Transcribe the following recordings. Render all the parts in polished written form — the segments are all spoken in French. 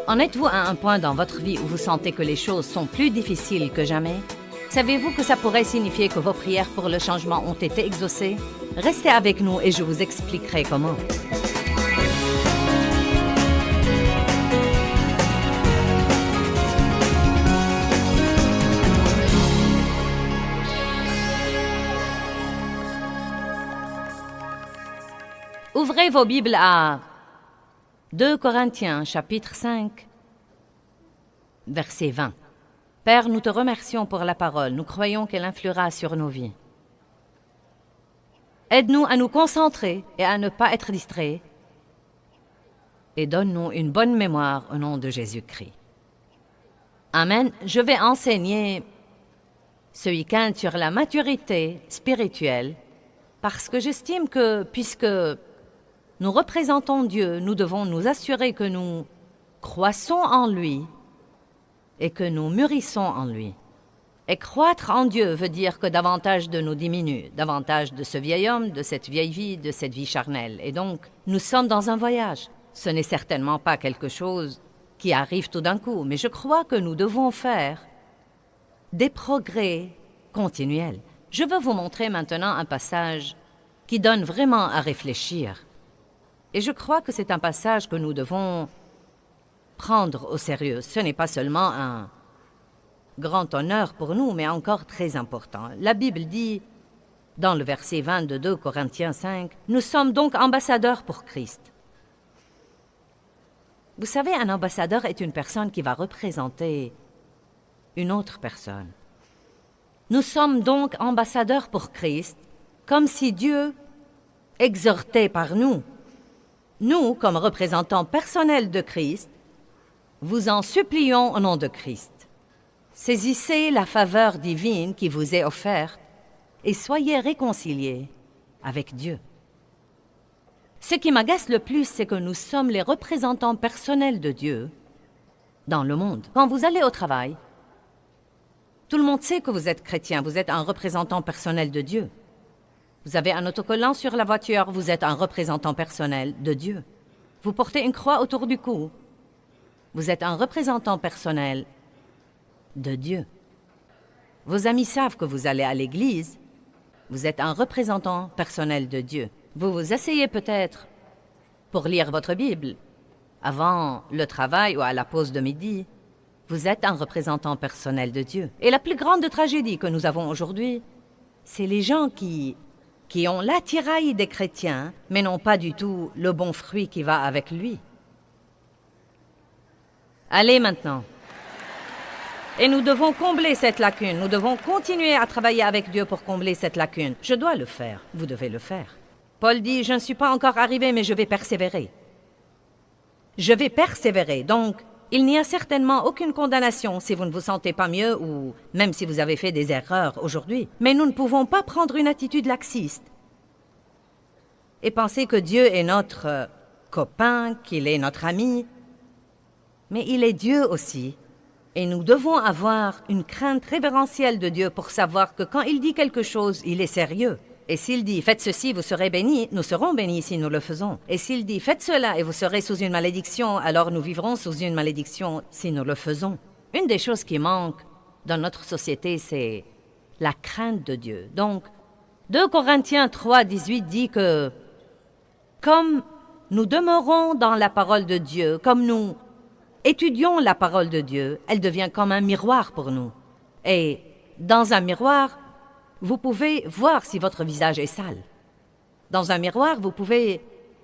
En êtes-vous à un point dans votre vie où vous sentez que les choses sont plus difficiles que jamais? Savez-vous que ça pourrait signifier que vos prières pour le changement ont été exaucées? Restez avec nous et je vous expliquerai comment. Ouvrez vos Bibles à 2 Corinthiens, chapitre 5, verset 20. Père, nous te remercions pour la parole. Nous croyons qu'elle influera sur nos vies. Aide-nous à nous concentrer et à ne pas être distraits. Et donne-nous une bonne mémoire au nom de Jésus-Christ. Amen. Je vais enseigner ce week-end sur la maturité spirituelle parce que j'estime que puisque nous représentons Dieu, nous devons nous assurer que nous croissons en lui et que nous mûrissons en lui. Et croître en Dieu veut dire que davantage de nous diminue, davantage de ce vieil homme, de cette vieille vie, de cette vie charnelle. Et donc, nous sommes dans un voyage. Ce n'est certainement pas quelque chose qui arrive tout d'un coup, mais je crois que nous devons faire des progrès continuels. Je veux vous montrer maintenant un passage qui donne vraiment à réfléchir. Et je crois que c'est un passage que nous devons prendre au sérieux. Ce n'est pas seulement un grand honneur pour nous, mais encore très important. La Bible dit, dans le verset 20 de 2 Corinthiens 5, « Nous sommes donc ambassadeurs pour Christ. » Vous savez, un ambassadeur est une personne qui va représenter une autre personne. Nous sommes donc ambassadeurs pour Christ, comme si Dieu exhortait par nous. Nous, comme représentants personnels de Christ, vous en supplions au nom de Christ. Saisissez la faveur divine qui vous est offerte et soyez réconciliés avec Dieu. Ce qui m'agace le plus, c'est que nous sommes les représentants personnels de Dieu dans le monde. Quand vous allez au travail, tout le monde sait que vous êtes chrétien, vous êtes un représentant personnel de Dieu. Vous avez un autocollant sur la voiture, vous êtes un représentant personnel de Dieu. Vous portez une croix autour du cou, vous êtes un représentant personnel de Dieu. Vos amis savent que vous allez à l'église, vous êtes un représentant personnel de Dieu. Vous vous asseyez peut-être pour lire votre Bible avant le travail ou à la pause de midi. Vous êtes un représentant personnel de Dieu. Et la plus grande tragédie que nous avons aujourd'hui, c'est les gens qui ont l'attirail des chrétiens, mais n'ont pas du tout le bon fruit qui va avec lui. Allez maintenant. Et nous devons combler cette lacune. Nous devons continuer à travailler avec Dieu pour combler cette lacune. Je dois le faire. Vous devez le faire. Paul dit, je ne suis pas encore arrivé, mais je vais persévérer. Je vais persévérer. Donc, il n'y a certainement aucune condamnation si vous ne vous sentez pas mieux ou même si vous avez fait des erreurs aujourd'hui. Mais nous ne pouvons pas prendre une attitude laxiste et penser que Dieu est notre copain, qu'il est notre ami. Mais il est Dieu aussi. Et nous devons avoir une crainte révérentielle de Dieu pour savoir que quand il dit quelque chose, il est sérieux. Et s'il dit « Faites ceci, vous serez bénis », nous serons bénis si nous le faisons. Et s'il dit « Faites cela et vous serez sous une malédiction », alors nous vivrons sous une malédiction si nous le faisons. Une des choses qui manque dans notre société, c'est la crainte de Dieu. Donc, 2 Corinthiens 3, 18 dit que comme nous demeurons dans la parole de Dieu, comme nous étudions la parole de Dieu, elle devient comme un miroir pour nous. Et dans un miroir, vous pouvez voir si votre visage est sale. Dans un miroir, vous pouvez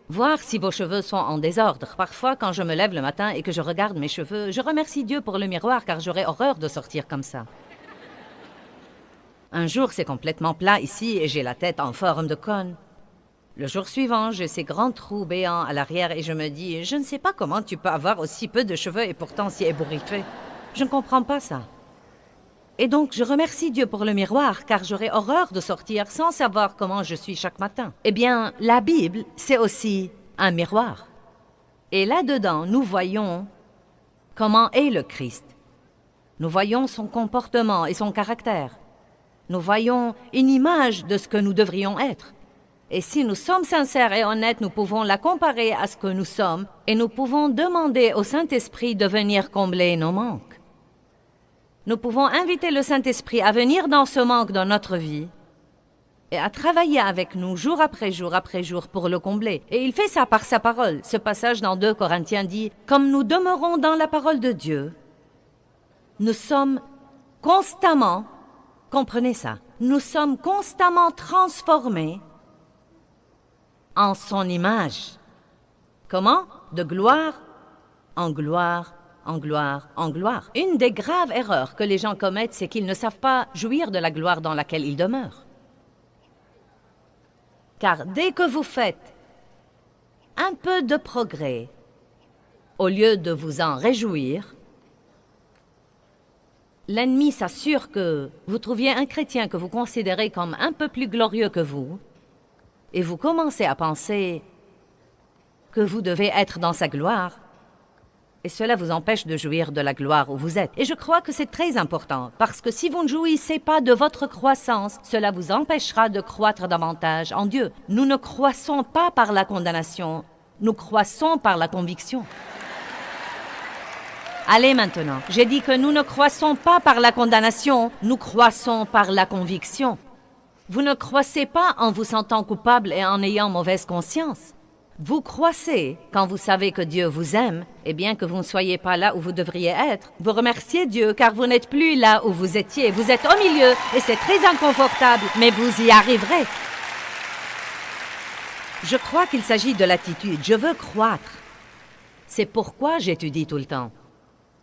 voir si vos cheveux sont en désordre. Parfois, quand je me lève le matin et que je regarde mes cheveux, je remercie Dieu pour le miroir car j'aurais horreur de sortir comme ça. Un jour, c'est complètement plat ici et j'ai la tête en forme de cône. Le jour suivant, j'ai ces grands trous béants à l'arrière et je me dis « Je ne sais pas comment tu peux avoir aussi peu de cheveux et pourtant si ébouriffé. Je ne comprends pas ça. » Et donc, je remercie Dieu pour le miroir, car j'aurais horreur de sortir sans savoir comment je suis chaque matin. Eh bien, la Bible, c'est aussi un miroir. Et là-dedans, nous voyons comment est le Christ. Nous voyons son comportement et son caractère. Nous voyons une image de ce que nous devrions être. Et si nous sommes sincères et honnêtes, nous pouvons la comparer à ce que nous sommes et nous pouvons demander au Saint-Esprit de venir combler nos manques. Nous pouvons inviter le Saint-Esprit à venir dans ce manque dans notre vie et à travailler avec nous jour après jour pour le combler. Et il fait ça par sa parole. Ce passage dans 2 Corinthiens dit « Comme nous demeurons dans la parole de Dieu, nous sommes constamment, comprenez ça, nous sommes constamment transformés en son image. » Comment? De gloire en gloire, en gloire, en gloire. Une des graves erreurs que les gens commettent, c'est qu'ils ne savent pas jouir de la gloire dans laquelle ils demeurent. Car dès que vous faites un peu de progrès, au lieu de vous en réjouir, l'ennemi s'assure que vous trouviez un chrétien que vous considérez comme un peu plus glorieux que vous, et vous commencez à penser que vous devez être dans sa gloire, et cela vous empêche de jouir de la gloire où vous êtes. Et je crois que c'est très important, parce que si vous ne jouissez pas de votre croissance, cela vous empêchera de croître davantage en Dieu. Nous ne croissons pas par la condamnation, nous croissons par la conviction. Allez maintenant, j'ai dit que nous ne croissons pas par la condamnation, nous croissons par la conviction. Vous ne croissez pas en vous sentant coupable et en ayant mauvaise conscience. Vous croissez quand vous savez que Dieu vous aime, et bien que vous ne soyez pas là où vous devriez être, vous remerciez Dieu car vous n'êtes plus là où vous étiez. Vous êtes au milieu et c'est très inconfortable, mais vous y arriverez. Je crois qu'il s'agit de l'attitude. Je veux croître. C'est pourquoi j'étudie tout le temps.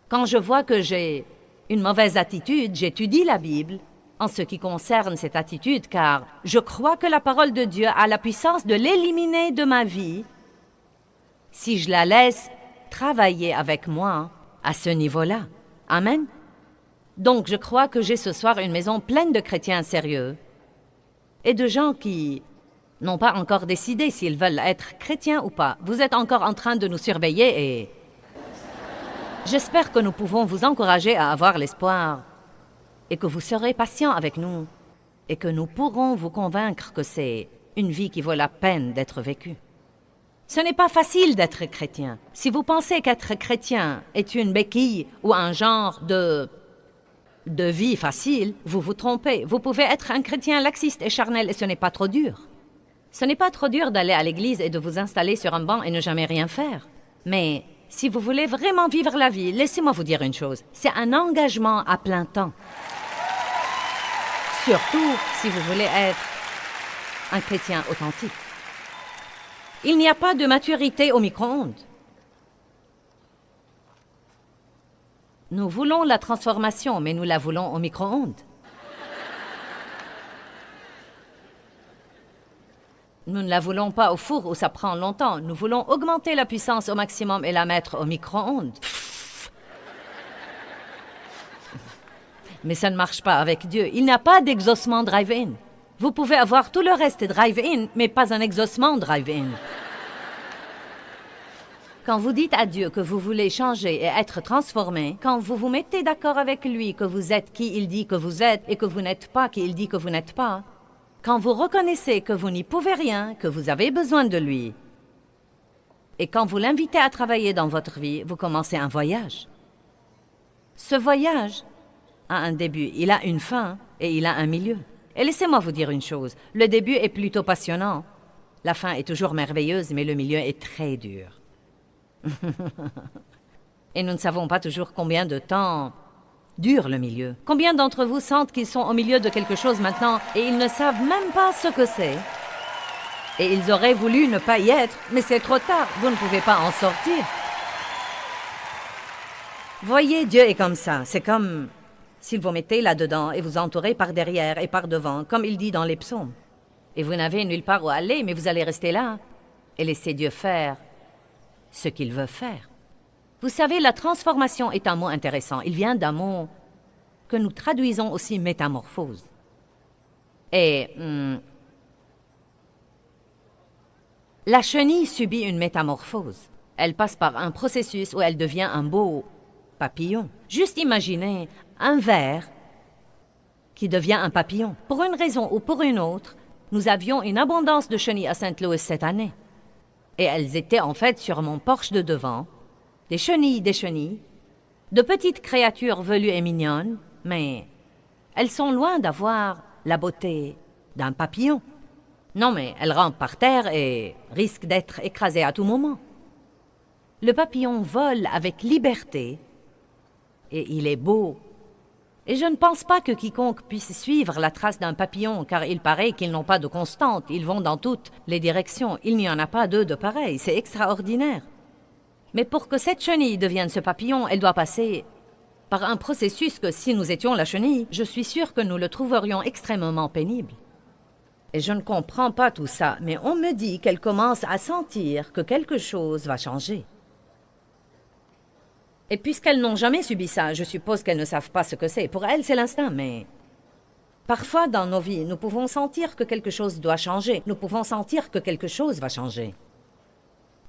Quand je vois que j'ai une mauvaise attitude, j'étudie la Bible en ce qui concerne cette attitude, car je crois que la parole de Dieu a la puissance de l'éliminer de ma vie si je la laisse travailler avec moi à ce niveau-là. Amen. Donc, je crois que j'ai ce soir une maison pleine de chrétiens sérieux et de gens qui n'ont pas encore décidé s'ils veulent être chrétiens ou pas. Vous êtes encore en train de nous surveiller et j'espère que nous pouvons vous encourager à avoir l'espoir et que vous serez patient avec nous et que nous pourrons vous convaincre que c'est une vie qui vaut la peine d'être vécue. Ce n'est pas facile d'être chrétien. Si vous pensez qu'être chrétien est une béquille ou un genre de vie facile, vous vous trompez. Vous pouvez être un chrétien laxiste et charnel et ce n'est pas trop dur. Ce n'est pas trop dur d'aller à l'église et de vous installer sur un banc et ne jamais rien faire. Mais si vous voulez vraiment vivre la vie, laissez-moi vous dire une chose. C'est un engagement à plein temps. Surtout si vous voulez être un chrétien authentique. Il n'y a pas de maturité au micro-ondes. Nous voulons la transformation, mais nous la voulons au micro-ondes. Nous ne la voulons pas au four où ça prend longtemps. Nous voulons augmenter la puissance au maximum et la mettre au micro-ondes. Mais ça ne marche pas avec Dieu. Il n'y a pas d'exaucement drive-in. Vous pouvez avoir tout le reste drive-in, mais pas un exaucement drive-in. Quand vous dites à Dieu que vous voulez changer et être transformé, quand vous vous mettez d'accord avec lui que vous êtes qui il dit que vous êtes et que vous n'êtes pas qui il dit que vous n'êtes pas, quand vous reconnaissez que vous n'y pouvez rien, que vous avez besoin de lui, et quand vous l'invitez à travailler dans votre vie, vous commencez un voyage. Ce voyage a un début, il a une fin et il a un milieu. Et laissez-moi vous dire une chose, le début est plutôt passionnant, la fin est toujours merveilleuse, mais le milieu est très dur. Et nous ne savons pas toujours combien de temps dure le milieu. Combien d'entre vous sentent qu'ils sont au milieu de quelque chose maintenant et ils ne savent même pas ce que c'est? Et ils auraient voulu ne pas y être, mais c'est trop tard, vous ne pouvez pas en sortir. Voyez, Dieu est comme ça, c'est comme s'il vous mettez là-dedans et vous entourez par derrière et par devant, comme il dit dans les psaumes. Et vous n'avez nulle part où aller, mais vous allez rester là et laisser Dieu faire ce qu'il veut faire. Vous savez, la transformation est un mot intéressant. Il vient d'un mot que nous traduisons aussi métamorphose. Et la chenille subit une métamorphose. Elle passe par un processus où elle devient un beau papillon. Juste imaginez un ver qui devient un papillon. Pour une raison ou pour une autre, Nous avions une abondance de chenilles à Saint-Louis cette année. Et elles étaient en fait sur mon porche de devant. Des chenilles, de petites créatures velues et mignonnes, mais elles sont loin d'avoir la beauté d'un papillon. Non, mais elles rampent par terre et risquent d'être écrasées à tout moment. Le papillon vole avec liberté et il est beau. Et je ne pense pas que quiconque puisse suivre la trace d'un papillon, car il paraît qu'ils n'ont pas de constante, ils vont dans toutes les directions, il n'y en a pas deux de pareils, c'est extraordinaire. Mais pour que cette chenille devienne ce papillon, elle doit passer par un processus que si nous étions la chenille, je suis sûre que nous le trouverions extrêmement pénible. Et je ne comprends pas tout ça, mais on me dit qu'elle commence à sentir que quelque chose va changer. Et puisqu'elles n'ont jamais subi ça, je suppose qu'elles ne savent pas ce que c'est. Pour elles, c'est l'instinct, mais parfois dans nos vies, nous pouvons sentir que quelque chose doit changer. Nous pouvons sentir que quelque chose va changer.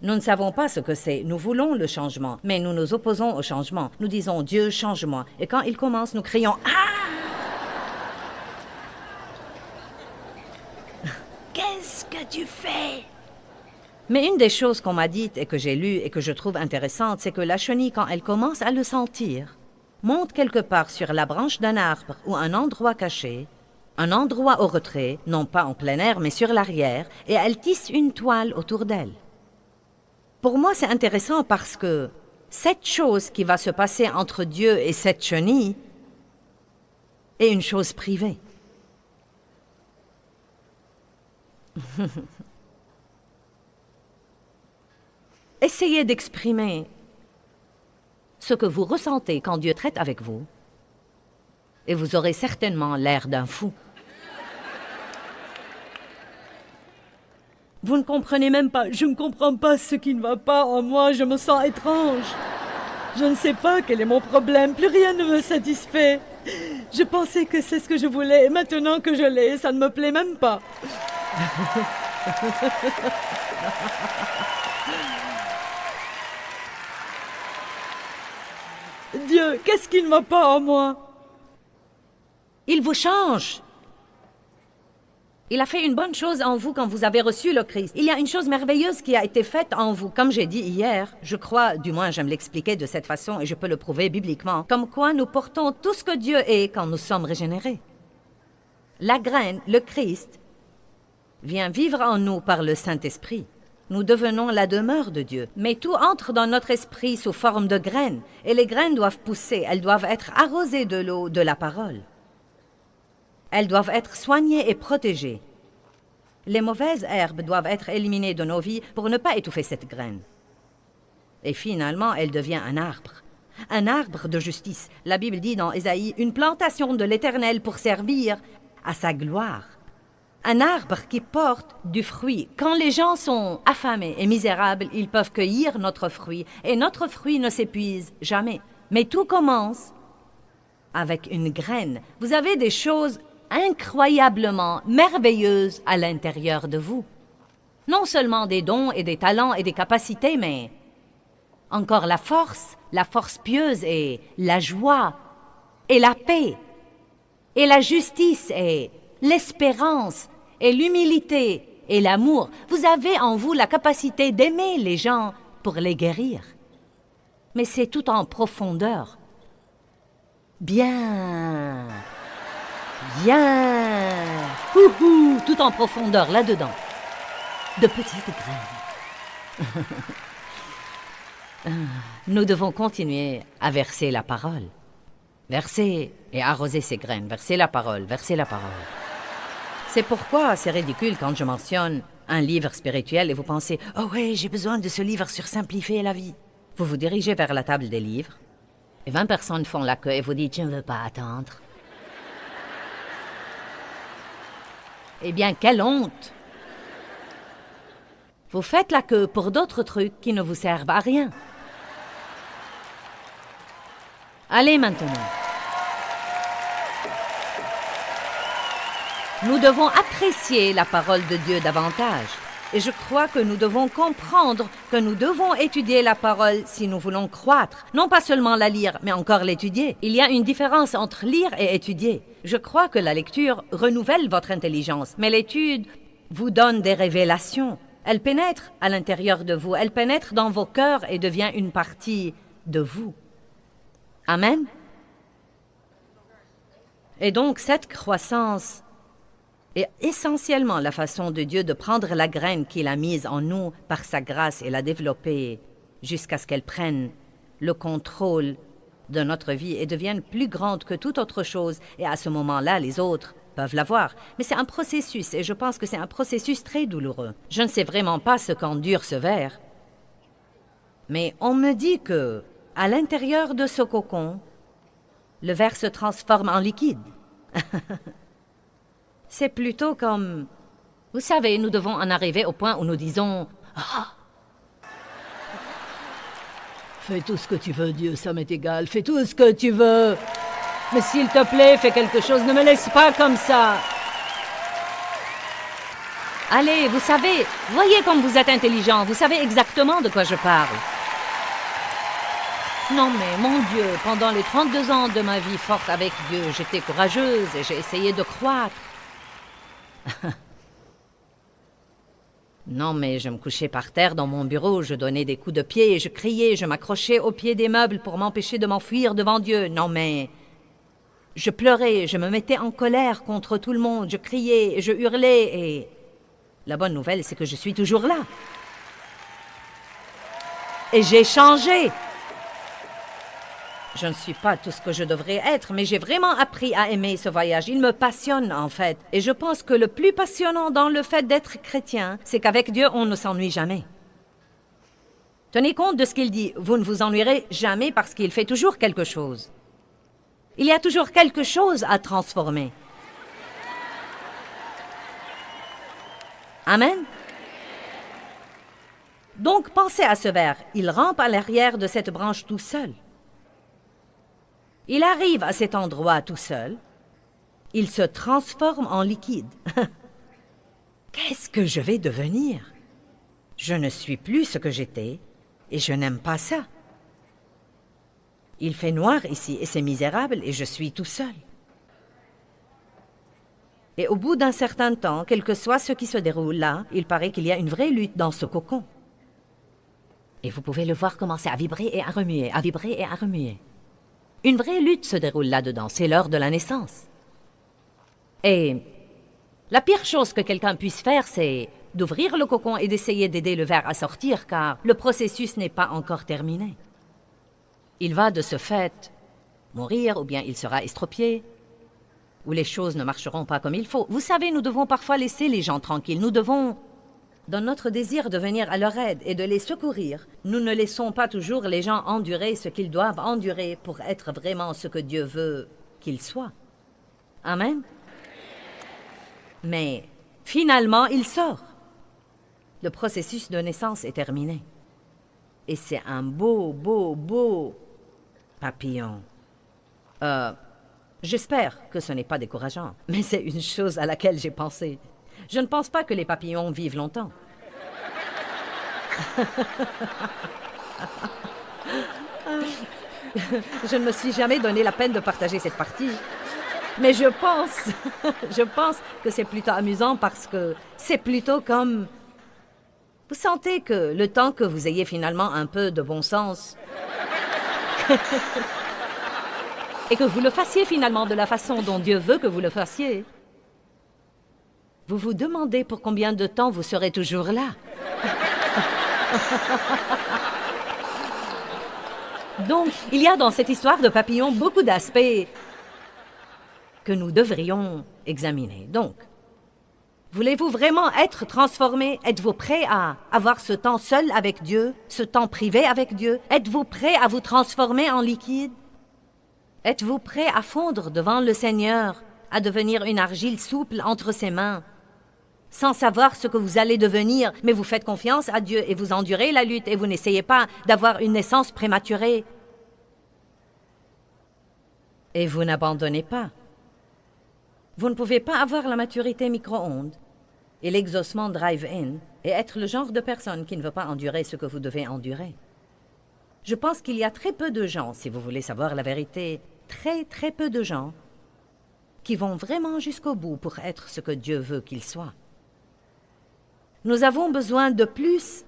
Nous ne savons pas ce que c'est. Nous voulons le changement, mais nous nous opposons au changement. Nous disons « Dieu, change-moi ». Et quand il commence, nous crions « Ah !» Qu'est-ce que tu fais? Mais une des choses qu'on m'a dites et que j'ai lues et que je trouve intéressante, c'est que la chenille, quand elle commence à le sentir, monte quelque part sur la branche d'un arbre ou un endroit caché, un endroit au retrait, non pas en plein air, mais sur l'arrière, et elle tisse une toile autour d'elle. Pour moi, c'est intéressant parce que cette chose qui va se passer entre Dieu et cette chenille est une chose privée. Essayez d'exprimer ce que vous ressentez quand Dieu traite avec vous, et vous aurez certainement l'air d'un fou. Vous ne comprenez même pas. Je ne comprends pas ce qui ne va pas en moi. Je me sens étrange. Je ne sais pas quel est mon problème. Plus rien ne me satisfait. Je pensais que c'est ce que je voulais, et maintenant que je l'ai, ça ne me plaît même pas. Dieu, qu'est-ce qui ne va pas en moi? Il vous change. Il a fait une bonne chose en vous quand vous avez reçu le Christ. Il y a une chose merveilleuse qui a été faite en vous. Comme j'ai dit hier, je crois, du moins j'aime l'expliquer de cette façon et je peux le prouver bibliquement, comme quoi nous portons tout ce que Dieu est quand nous sommes régénérés. La graine, le Christ, vient vivre en nous par le Saint-Esprit. Nous devenons la demeure de Dieu. Mais tout entre dans notre esprit sous forme de graines. Et les graines doivent pousser, elles doivent être arrosées de l'eau de la parole. Elles doivent être soignées et protégées. Les mauvaises herbes doivent être éliminées de nos vies pour ne pas étouffer cette graine. Et finalement, elle devient un arbre de justice. La Bible dit dans Ésaïe, une plantation de l'Éternel pour servir à sa gloire. Un arbre qui porte du fruit. Quand les gens sont affamés et misérables, ils peuvent cueillir notre fruit. Et notre fruit ne s'épuise jamais. Mais tout commence avec une graine. Vous avez des choses incroyablement merveilleuses à l'intérieur de vous. Non seulement des dons et des talents et des capacités, mais encore la force pieuse et la joie et la paix et la justice et l'espérance et l'humilité et l'amour. Vous avez en vous la capacité d'aimer les gens pour les guérir. Mais c'est tout en profondeur. Bien, tout en profondeur, là-dedans. De petites graines. Nous devons continuer à verser la parole. Verser et arroser ces graines. Verser la parole, verser la parole. C'est pourquoi c'est ridicule quand je mentionne un livre spirituel et vous pensez « Oh ouais, j'ai besoin de ce livre sur simplifier la vie ». Vous vous dirigez vers la table des livres et 20 personnes font la queue et vous dites « Je ne veux pas attendre ». Eh bien, quelle honte! Vous faites la queue pour d'autres trucs qui ne vous servent à rien. Allez maintenant. Nous devons apprécier la parole de Dieu davantage. Et je crois que nous devons comprendre que nous devons étudier la parole si nous voulons croître. Non pas seulement la lire, mais encore l'étudier. Il y a une différence entre lire et étudier. Je crois que la lecture renouvelle votre intelligence, mais l'étude vous donne des révélations. Elle pénètre à l'intérieur de vous, elle pénètre dans vos cœurs et devient une partie de vous. Amen. Et donc, cette croissance est essentiellement la façon de Dieu de prendre la graine qu'il a mise en nous par sa grâce et la développer jusqu'à ce qu'elle prenne le contrôle de notre vie et devienne plus grande que toute autre chose. Et à ce moment-là, les autres peuvent la voir. Mais c'est un processus et je pense que c'est un processus très douloureux. Je ne sais vraiment pas ce qu'endure ce verre. Mais on me dit que, à l'intérieur de ce cocon, le verre se transforme en liquide. C'est plutôt comme... Vous savez, nous devons en arriver au point où nous disons... Ah, fais tout ce que tu veux, Dieu, ça m'est égal. Fais tout ce que tu veux. Mais s'il te plaît, fais quelque chose. Ne me laisse pas comme ça. allez, vous savez, voyez comme vous êtes intelligent. Vous savez exactement de quoi je parle. Non mais, mon Dieu, pendant les 32 ans de ma vie forte avec Dieu, j'étais courageuse et j'ai essayé de croître. Non mais, je me couchais par terre dans mon bureau, je donnais des coups de pied, je criais, je m'accrochais au pied des meubles pour m'empêcher de m'enfuir devant Dieu. Non mais, je pleurais, je me mettais en colère contre tout le monde, je criais, je hurlais et... La bonne nouvelle, c'est que je suis toujours là. Et j'ai changé. Je ne suis pas tout ce que je devrais être, mais j'ai vraiment appris à aimer ce voyage. Il me passionne, en fait. Et je pense que le plus passionnant dans le fait d'être chrétien, c'est qu'avec Dieu, on ne s'ennuie jamais. Tenez compte de ce qu'il dit. Vous ne vous ennuierez jamais parce qu'il fait toujours quelque chose. Il y a toujours quelque chose à transformer. Amen. Donc, pensez à ce verre. Il rampe à l'arrière de cette branche tout seul. Il arrive à cet endroit tout seul. Il se transforme en liquide. Qu'est-ce que je vais devenir? Je ne suis plus ce que j'étais et je n'aime pas ça. Il fait noir ici et c'est misérable et je suis tout seul. Et au bout d'un certain temps, quel que soit ce qui se déroule là, il paraît qu'il y a une vraie lutte dans ce cocon. Et vous pouvez le voir commencer à vibrer et à remuer, à vibrer et à remuer. Une vraie lutte se déroule là-dedans, c'est l'heure de la naissance. Et la pire chose que quelqu'un puisse faire, c'est d'ouvrir le cocon et d'essayer d'aider le ver à sortir, car le processus n'est pas encore terminé. Il va de ce fait mourir, ou bien il sera estropié, ou les choses ne marcheront pas comme il faut. Vous savez, nous devons parfois laisser les gens tranquilles, nous devons... Dans notre désir de venir à leur aide et de les secourir, nous ne laissons pas toujours les gens endurer ce qu'ils doivent endurer pour être vraiment ce que Dieu veut qu'ils soient. Amen. Mais finalement, il sort. Le processus de naissance est terminé. Et c'est un beau, beau, beau papillon. J'espère que ce n'est pas décourageant, mais c'est une chose à laquelle j'ai pensé. Je ne pense pas que les papillons vivent longtemps. Je ne me suis jamais donné la peine de partager cette partie. Mais je pense que c'est plutôt amusant parce que c'est plutôt comme... Vous sentez que le temps que vous ayez finalement un peu de bon sens... et que vous le fassiez finalement de la façon dont Dieu veut que vous le fassiez... Vous vous demandez pour combien de temps vous serez toujours là. Donc, il y a dans cette histoire de papillon beaucoup d'aspects que nous devrions examiner. Donc, voulez-vous vraiment être transformé? Êtes-vous prêt à avoir ce temps seul avec Dieu, ce temps privé avec Dieu? Êtes-vous prêt à vous transformer en liquide? Êtes-vous prêt à fondre devant le Seigneur, à devenir une argile souple entre ses mains? Sans savoir ce que vous allez devenir, mais vous faites confiance à Dieu et vous endurez la lutte et vous n'essayez pas d'avoir une naissance prématurée. Et vous n'abandonnez pas. Vous ne pouvez pas avoir la maturité micro-ondes et l'exaucement drive-in et être le genre de personne qui ne veut pas endurer ce que vous devez endurer. Je pense qu'il y a très peu de gens, si vous voulez savoir la vérité, très peu de gens qui vont vraiment jusqu'au bout pour être ce que Dieu veut qu'ils soient. Nous avons besoin de plus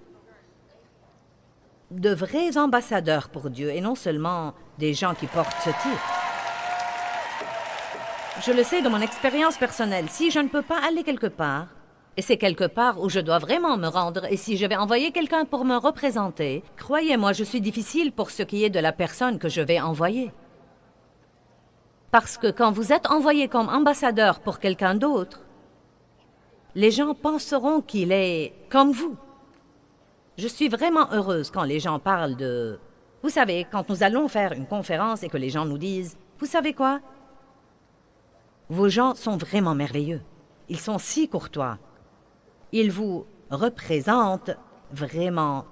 de vrais ambassadeurs pour Dieu et non seulement des gens qui portent ce titre. Je le sais de mon expérience personnelle, si je ne peux pas aller quelque part, et c'est quelque part où je dois vraiment me rendre, et si je vais envoyer quelqu'un pour me représenter, croyez-moi, je suis difficile pour ce qui est de la personne que je vais envoyer. Parce que quand vous êtes envoyé comme ambassadeur pour quelqu'un d'autre, les gens penseront qu'il est comme vous. Je suis vraiment heureuse quand les gens parlent de... Vous savez, quand nous allons faire une conférence et que les gens nous disent « Vous savez quoi? Vos gens sont vraiment merveilleux. Ils sont si courtois. Ils vous représentent vraiment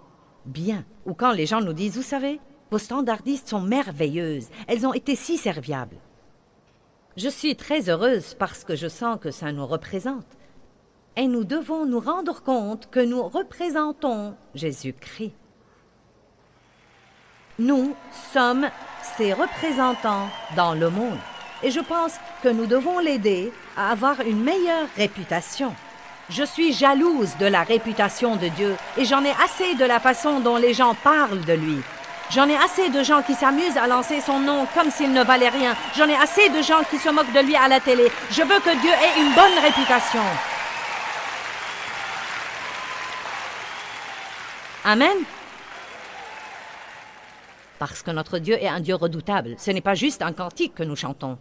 bien. » Ou quand les gens nous disent « Vous savez, vos standardistes sont merveilleuses. Elles ont été si serviables. » Je suis très heureuse parce que je sens que ça nous représente. Et nous devons nous rendre compte que nous représentons Jésus-Christ. Nous sommes ses représentants dans le monde. Et je pense que nous devons l'aider à avoir une meilleure réputation. Je suis jalouse de la réputation de Dieu et j'en ai assez de la façon dont les gens parlent de lui. J'en ai assez de gens qui s'amusent à lancer son nom comme s'il ne valait rien. J'en ai assez de gens qui se moquent de lui à la télé. Je veux que Dieu ait une bonne réputation. Amen. Parce que notre Dieu est un Dieu redoutable. Ce n'est pas juste un cantique que nous chantons.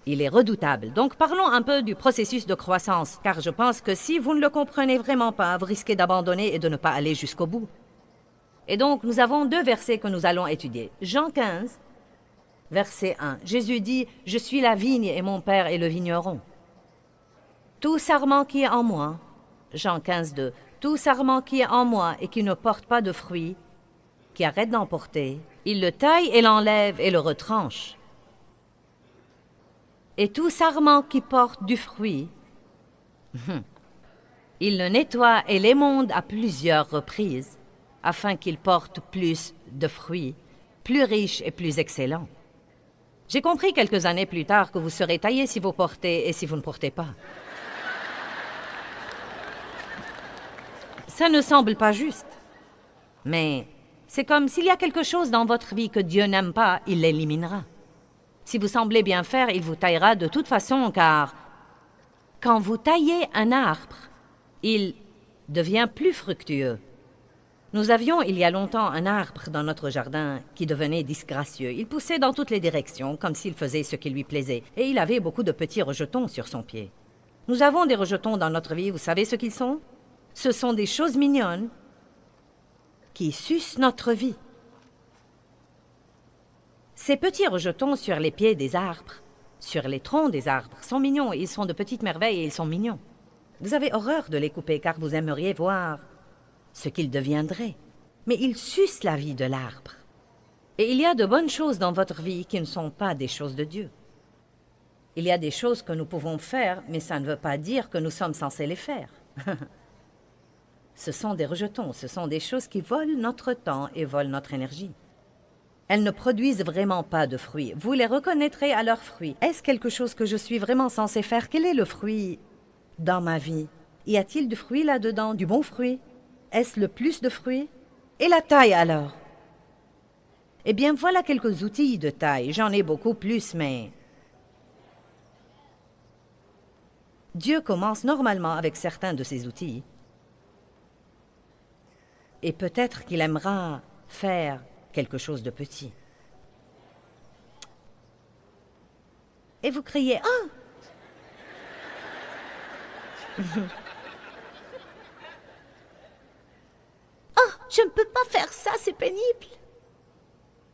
Il est redoutable. Donc parlons un peu du processus de croissance, car je pense que si vous ne le comprenez vraiment pas, vous risquez d'abandonner et de ne pas aller jusqu'au bout. Et donc nous avons 2 versets que nous allons étudier. Jean 15, verset 1. Jésus dit « Je suis la vigne et mon Père est le vigneron. Tout sarment qui est en moi, Jean 15, 2. Tout sarment qui est en moi et qui ne porte pas de fruits, qui arrête d'en porter, il le taille et l'enlève et le retranche. Et tout sarment qui porte du fruit, il le nettoie et l'émonde à plusieurs reprises, afin qu'il porte plus de fruits, plus riches et plus excellents. J'ai compris quelques années plus tard que vous serez taillé si vous portez et si vous ne portez pas. Ça ne semble pas juste. Mais c'est comme s'il y a quelque chose dans votre vie que Dieu n'aime pas, il l'éliminera. Si vous semblez bien faire, il vous taillera de toute façon, car quand vous taillez un arbre, il devient plus fructueux. Nous avions il y a longtemps un arbre dans notre jardin qui devenait disgracieux. Il poussait dans toutes les directions, comme s'il faisait ce qui lui plaisait, et il avait beaucoup de petits rejetons sur son pied. Nous avons des rejetons dans notre vie, vous savez ce qu'ils sont? Ce sont des choses mignonnes qui sucent notre vie. Ces petits rejetons sur les pieds des arbres, sur les troncs des arbres, sont mignons. Ils sont de petites merveilles et ils sont mignons. Vous avez horreur de les couper car vous aimeriez voir ce qu'ils deviendraient. Mais ils sucent la vie de l'arbre. Et il y a de bonnes choses dans votre vie qui ne sont pas des choses de Dieu. Il y a des choses que nous pouvons faire, mais ça ne veut pas dire que nous sommes censés les faire. Ce sont des rejetons, ce sont des choses qui volent notre temps et volent notre énergie. Elles ne produisent vraiment pas de fruits. Vous les reconnaîtrez à leurs fruits. Est-ce quelque chose que je suis vraiment censé faire? Quel est le fruit dans ma vie? Y a-t-il du fruit là-dedans, du bon fruit? Est-ce le plus de fruits? Et la taille alors? Eh bien, voilà quelques outils de taille. J'en ai beaucoup plus, mais... Dieu commence normalement avec certains de ces outils. Et peut-être qu'il aimera faire quelque chose de petit. Et vous criez « Ah !» Oh, je ne peux pas faire ça, c'est pénible.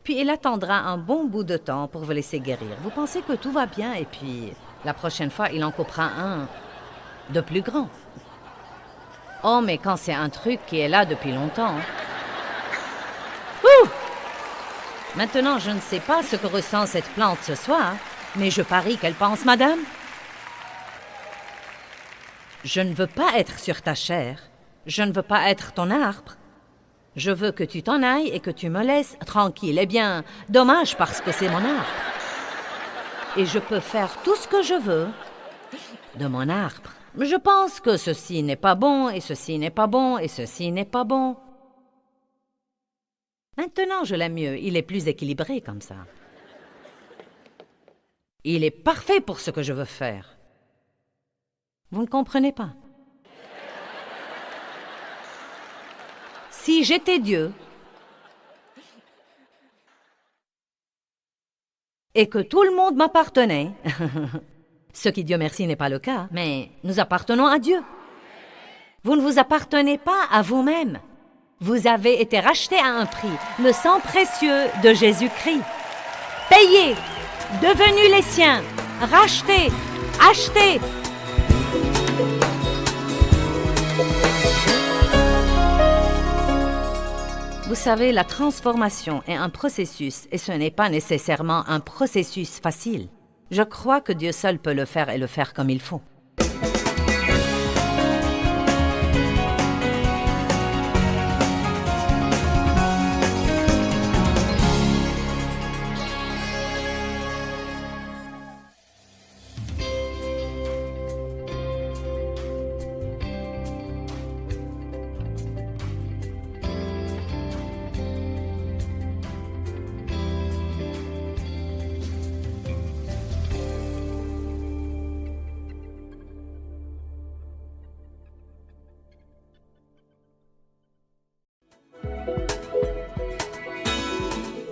Puis il attendra un bon bout de temps pour vous laisser guérir. Vous pensez que tout va bien et puis la prochaine fois, il en coupera un de plus grand. Oh, mais quand c'est un truc qui est là depuis longtemps... Ouh! Maintenant, je ne sais pas ce que ressent cette plante ce soir, mais je parie qu'elle pense, madame. Je ne veux pas être sur ta chair. Je ne veux pas être ton arbre. Je veux que tu t'en ailles et que tu me laisses tranquille. Eh bien, dommage parce que c'est mon arbre. et je peux faire tout ce que je veux de mon arbre. Je pense que ceci n'est pas bon, et ceci n'est pas bon, et ceci n'est pas bon. Maintenant, je l'aime mieux. Il est plus équilibré comme ça. Il est parfait pour ce que je veux faire. Vous ne comprenez pas? Si j'étais Dieu et que tout le monde m'appartenait, ce qui, Dieu merci, n'est pas le cas, mais nous appartenons à Dieu. Vous ne vous appartenez pas à vous-même. Vous avez été racheté à un prix, le sang précieux de Jésus-Christ. Payé, devenu les siens, racheté, acheté. Vous savez, la transformation est un processus et ce n'est pas nécessairement un processus facile. Je crois que Dieu seul peut le faire et le faire comme il faut.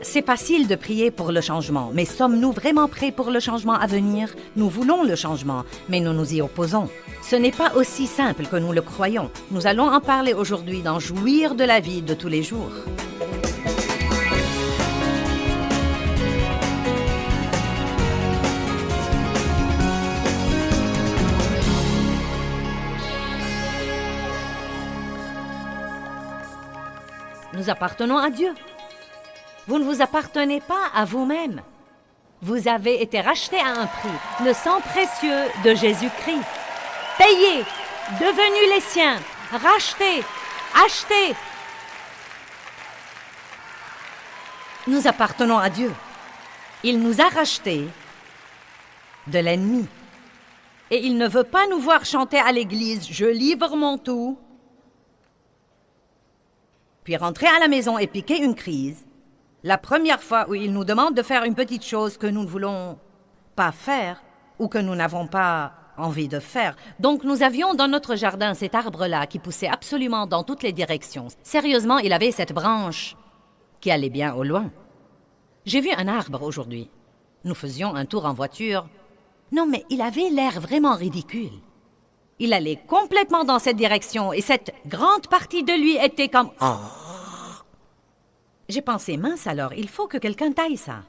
C'est facile de prier pour le changement, mais sommes-nous vraiment prêts pour le changement à venir? Nous voulons le changement, mais nous nous y opposons. Ce n'est pas aussi simple que nous le croyons. Nous allons en parler aujourd'hui dans Jouir de la vie de tous les jours. Nous appartenons à Dieu. Vous ne vous appartenez pas à vous-même. Vous avez été racheté à un prix, le sang précieux de Jésus-Christ. Payé, devenu les siens, racheté, acheté. Nous appartenons à Dieu. Il nous a rachetés de l'ennemi. Et il ne veut pas nous voir chanter à l'église « Je livre mon tout », puis rentrer à la maison et piquer une crise. La première fois où il nous demande de faire une petite chose que nous ne voulons pas faire ou que nous n'avons pas envie de faire. Donc nous avions dans notre jardin cet arbre-là qui poussait absolument dans toutes les directions. Sérieusement, il avait cette branche qui allait bien au loin. J'ai vu un arbre aujourd'hui. Nous faisions un tour en voiture. Non, mais il avait l'air vraiment ridicule. Il allait complètement dans cette direction et cette grande partie de lui était comme... J'ai pensé, mince alors, il faut que quelqu'un taille ça.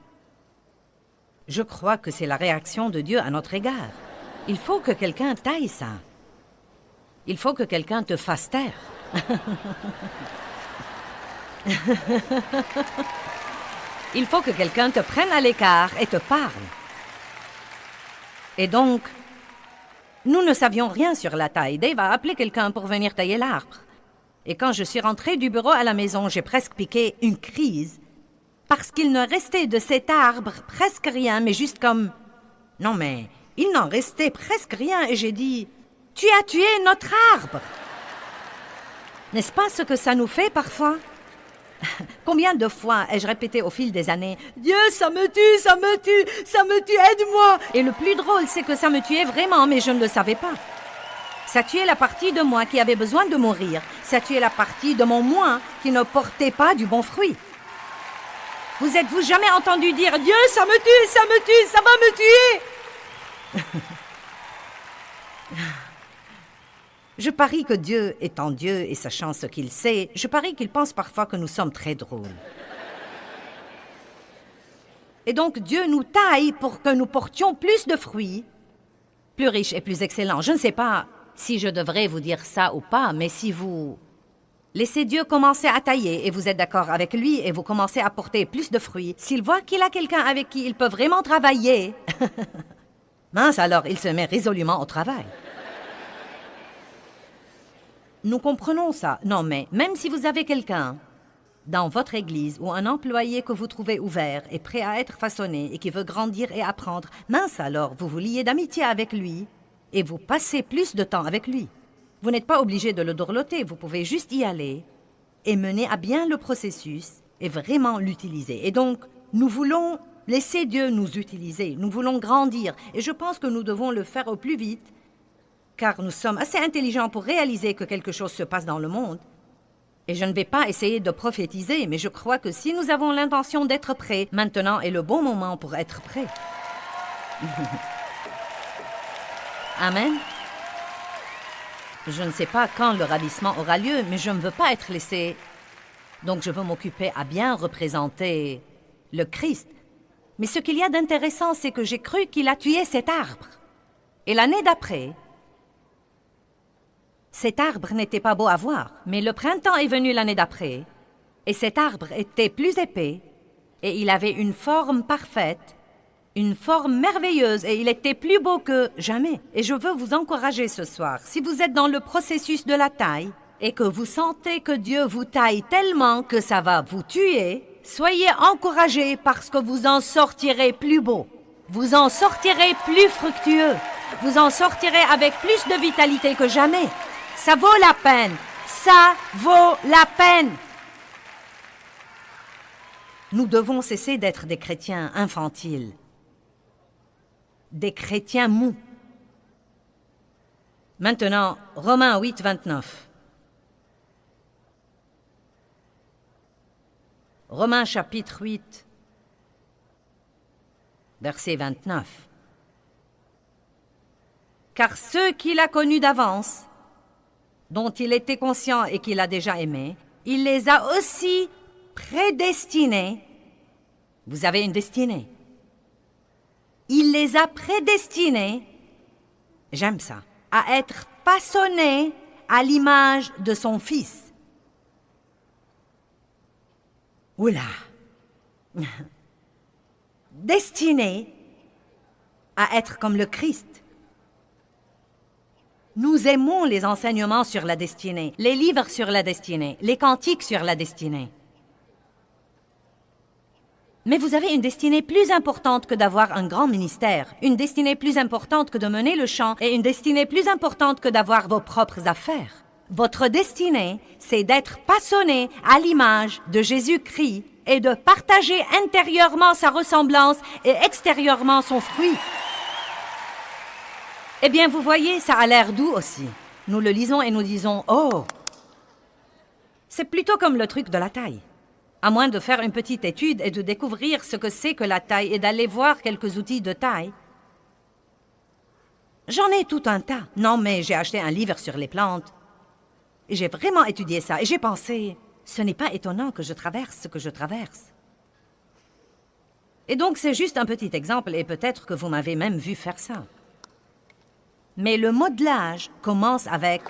Je crois que c'est la réaction de Dieu à notre égard. Il faut que quelqu'un taille ça. Il faut que quelqu'un te fasse taire. Il faut que quelqu'un te prenne à l'écart et te parle. Et donc, nous ne savions rien sur la taille. Dave a appelé quelqu'un pour venir tailler l'arbre. Et quand je suis rentrée du bureau à la maison, j'ai presque piqué une crise parce qu'il ne restait de cet arbre presque rien, mais juste comme... Non, mais il n'en restait presque rien et j'ai dit « Tu as tué notre arbre !» N'est-ce pas ce que ça nous fait parfois? Combien de fois ai-je répété au fil des années « Dieu, ça me tue, ça me tue, ça me tue, aide-moi !» Et le plus drôle, c'est que ça me tuait vraiment, mais je ne le savais pas. Ça tuait la partie de moi qui avait besoin de mourir. Ça tuait la partie de mon moi qui ne portait pas du bon fruit. Vous êtes-vous jamais entendu dire « Dieu, ça me tue, ça me tue, ça va me tuer !» Je parie que Dieu étant Dieu et sachant ce qu'il sait, je parie qu'il pense parfois que nous sommes très drôles. Et donc Dieu nous taille pour que nous portions plus de fruits, plus riches et plus excellents. Je ne sais pas si je devrais vous dire ça ou pas, mais si vous laissez Dieu commencer à tailler et vous êtes d'accord avec lui et vous commencez à porter plus de fruits, s'il voit qu'il a quelqu'un avec qui il peut vraiment travailler, mince alors, il se met résolument au travail. Nous comprenons ça. Non, mais même si vous avez quelqu'un dans votre église ou un employé que vous trouvez ouvert et prêt à être façonné et qui veut grandir et apprendre, mince alors, vous vous liez d'amitié avec lui et vous passez plus de temps avec lui. Vous n'êtes pas obligé de le dorloter, vous pouvez juste y aller et mener à bien le processus et vraiment l'utiliser. Et donc, nous voulons laisser Dieu nous utiliser, nous voulons grandir et je pense que nous devons le faire au plus vite car nous sommes assez intelligents pour réaliser que quelque chose se passe dans le monde. Et je ne vais pas essayer de prophétiser, mais je crois que si nous avons l'intention d'être prêts, maintenant est le bon moment pour être prêts. Amen. Je ne sais pas quand le ravissement aura lieu, mais je ne veux pas être laissé. Donc je veux m'occuper à bien représenter le Christ. Mais ce qu'il y a d'intéressant, c'est que j'ai cru qu'il a tué cet arbre. Et l'année d'après, cet arbre n'était pas beau à voir, mais le printemps est venu l'année d'après, et cet arbre était plus épais, et il avait une forme parfaite, une forme merveilleuse, et il était plus beau que jamais. Et je veux vous encourager ce soir, si vous êtes dans le processus de la taille, et que vous sentez que Dieu vous taille tellement que ça va vous tuer, soyez encouragés parce que vous en sortirez plus beau, vous en sortirez plus fructueux, vous en sortirez avec plus de vitalité que jamais. Ça vaut la peine. Ça vaut la peine. Nous devons cesser d'être des chrétiens infantiles, des chrétiens mous. Maintenant, Romains 8, 29. Romains chapitre 8, verset 29. Car ceux qu'il a connus d'avance, dont il était conscient et qu'il a déjà aimé, il les a aussi prédestinés. Vous avez une destinée. Il les a prédestinés, j'aime ça, à être façonnés à l'image de son Fils. Oula! Destinés à être comme le Christ. Nous aimons les enseignements sur la destinée, les livres sur la destinée, les cantiques sur la destinée. Mais vous avez une destinée plus importante que d'avoir un grand ministère, une destinée plus importante que de mener le chant et une destinée plus importante que d'avoir vos propres affaires. Votre destinée, c'est d'être façonné à l'image de Jésus-Christ et de partager intérieurement sa ressemblance et extérieurement son fruit. Eh bien, vous voyez, ça a l'air doux aussi. Nous le lisons et nous disons « Oh !» C'est plutôt comme le truc de la taille. À moins de faire une petite étude et de découvrir ce que c'est que la taille et d'aller voir quelques outils de taille. J'en ai tout un tas. Non, mais j'ai acheté un livre sur les plantes. Et j'ai vraiment étudié ça. Et j'ai pensé, ce n'est pas étonnant que je traverse ce que je traverse. Et donc, c'est juste un petit exemple et peut-être que vous m'avez même vu faire ça. Mais le modelage commence avec...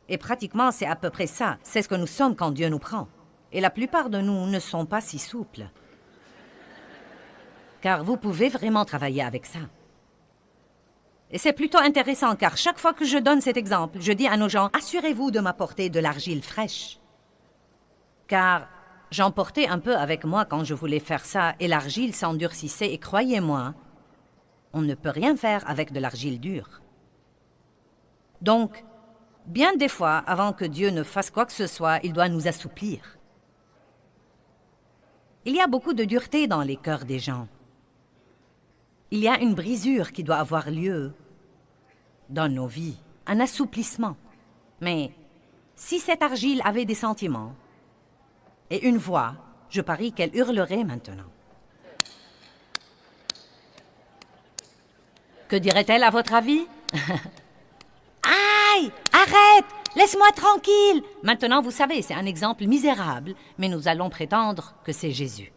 Et pratiquement, c'est à peu près ça. C'est ce que nous sommes quand Dieu nous prend. Et la plupart de nous ne sont pas si souples. Car vous pouvez vraiment travailler avec ça. Et c'est plutôt intéressant, car chaque fois que je donne cet exemple, je dis à nos gens, assurez-vous de m'apporter de l'argile fraîche. Car j'en portais un peu avec moi quand je voulais faire ça, et l'argile s'endurcissait, et croyez-moi, on ne peut rien faire avec de l'argile dure. Donc, bien des fois, avant que Dieu ne fasse quoi que ce soit, il doit nous assouplir. Il y a beaucoup de dureté dans les cœurs des gens. Il y a une brisure qui doit avoir lieu dans nos vies, un assouplissement. Mais si cette argile avait des sentiments et une voix, je parie qu'elle hurlerait maintenant. Que dirait-elle à votre avis? Aïe! Arrête! Laisse-moi tranquille! Maintenant, vous savez, c'est un exemple misérable, mais nous allons prétendre que c'est Jésus.